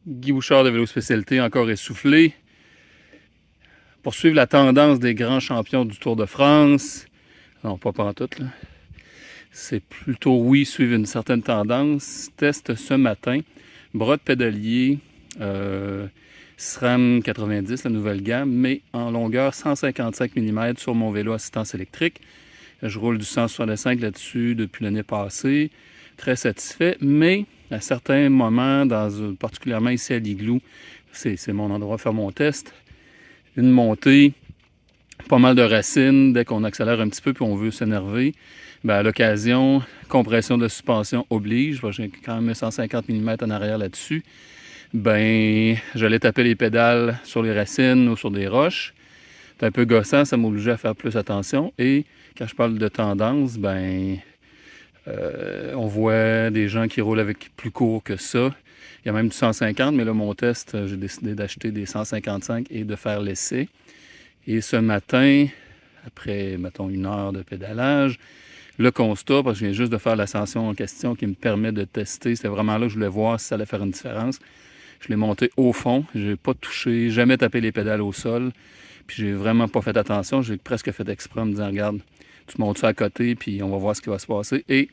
Guy Bouchard de Vélo Spécialité, encore essoufflé. Poursuivre la tendance des grands champions du Tour de France. Non, pas pantoute, là. C'est plutôt, oui, suivre une certaine tendance. Test ce matin. Bras de pédalier, SRAM 90, la nouvelle gamme, mais en longueur 155 mm sur mon vélo assistance électrique. Je roule du 165 là-dessus depuis l'année passée. Très satisfait, mais à certains moments, particulièrement ici à l'Igloo, c'est mon endroit pour faire mon test. Une montée, pas mal de racines, dès qu'on accélère un petit peu puis on veut s'énerver. À l'occasion, compression de suspension oblige. J'ai quand même 150 mm en arrière là-dessus. J'allais taper les pédales sur les racines ou sur des roches. C'est un peu gossant, ça m'obligeait à faire plus attention. Et quand je parle de tendance, on voit des gens qui roulent avec plus court que ça. Il y a même du 150, mais là, mon test, j'ai décidé d'acheter des 155 et de faire l'essai. Et ce matin, après, mettons, 1 heure de pédalage, le constat, parce que je viens juste de faire l'ascension en question qui me permet de tester, c'était vraiment là que je voulais voir si ça allait faire une différence. Je l'ai monté au fond, je n'ai pas touché, jamais tapé les pédales au sol, puis j'ai vraiment pas fait attention, j'ai presque fait exprès en me disant, regarde, tu montes ça à côté, puis on va voir ce qui va se passer. Et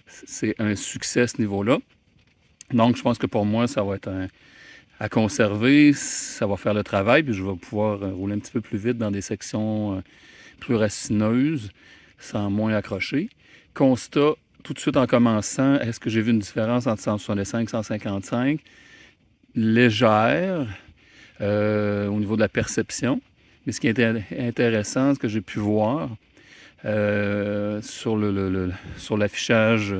c'est un succès à ce niveau-là. Donc, je pense que pour moi, ça va être à conserver, ça va faire le travail, puis je vais pouvoir rouler un petit peu plus vite dans des sections plus racineuses, sans moins accrocher. Constat, tout de suite en commençant, est-ce que j'ai vu une différence entre 165 et 155? Légère au niveau de la perception. Mais ce qui est intéressant, ce que j'ai pu voir sur l'affichage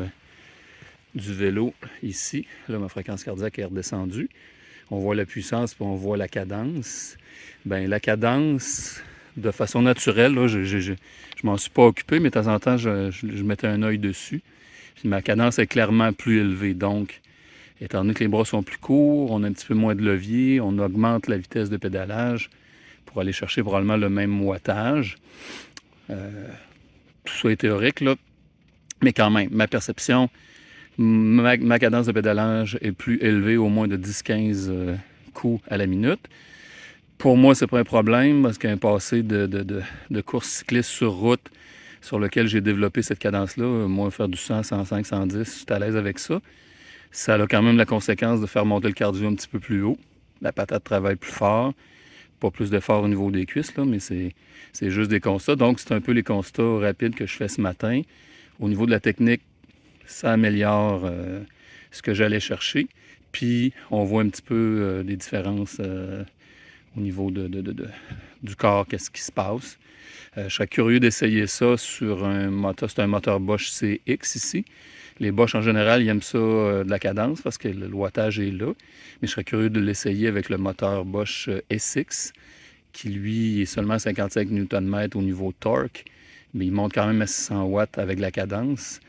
du vélo ici, là, ma fréquence cardiaque est redescendue. On voit la puissance, puis on voit la cadence. La cadence, de façon naturelle, là, je m'en suis pas occupé, mais de temps en temps, je mettais un œil dessus. Puis ma cadence est clairement plus élevée. Donc, étant donné que les bras sont plus courts, on a un petit peu moins de levier, on augmente la vitesse de pédalage pour aller chercher probablement le même wattage. Tout ça est théorique, là. Mais quand même, ma perception, ma cadence de pédalage est plus élevée, au moins de 10-15 coups à la minute. Pour moi, c'est pas un problème parce qu'un passé de course cycliste sur route sur lequel j'ai développé cette cadence-là, moi, faire du 100, 105, 110, je suis à l'aise avec ça. Ça a quand même la conséquence de faire monter le cardio un petit peu plus haut. La patate travaille plus fort. Pas plus d'effort au niveau des cuisses, là, mais c'est juste des constats. Donc, c'est un peu les constats rapides que je fais ce matin. Au niveau de la technique, ça améliore ce que j'allais chercher. Puis, on voit un petit peu des différences au niveau du corps, qu'est-ce qui se passe. Je serais curieux d'essayer ça sur un moteur. C'est un moteur Bosch CX ici. Les Bosch, en général, ils aiment ça de la cadence parce que le wattage est là. Mais je serais curieux de l'essayer avec le moteur Bosch SX, qui, lui, est seulement 55 Nm au niveau torque. Mais il monte quand même à 600 watts avec la cadence.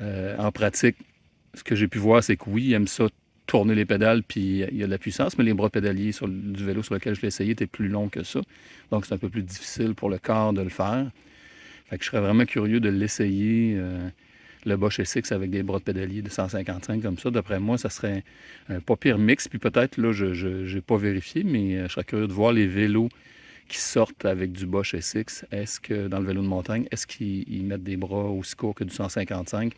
En pratique, ce que j'ai pu voir, c'est que oui, il aime ça tourner les pédales, puis il y a de la puissance, mais les bras pédaliers du vélo sur lequel je l'ai essayé étaient plus longs que ça. Donc, c'est un peu plus difficile pour le corps de le faire. Fait que je serais vraiment curieux de l'essayer, le Bosch SX avec des bras de pédalier de 155 comme ça. D'après moi, ça serait un pas pire mix. Puis peut-être, là, je n'ai pas vérifié, mais je serais curieux de voir les vélos qui sortent avec du Bosch SX. Est-ce que, dans le vélo de montagne, est-ce qu'ils mettent des bras aussi courts que du 155?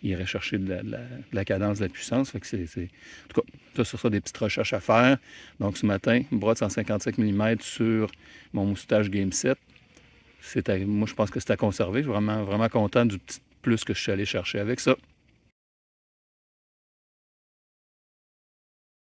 Ils iraient chercher de la cadence, de la puissance. Fait que En tout cas, ça sera des petites recherches à faire. Donc, ce matin, bras de 155 mm sur mon moustache Game 7. Moi, je pense que c'est à conserver. Je suis vraiment, vraiment content du petit plus que je suis allé chercher avec ça.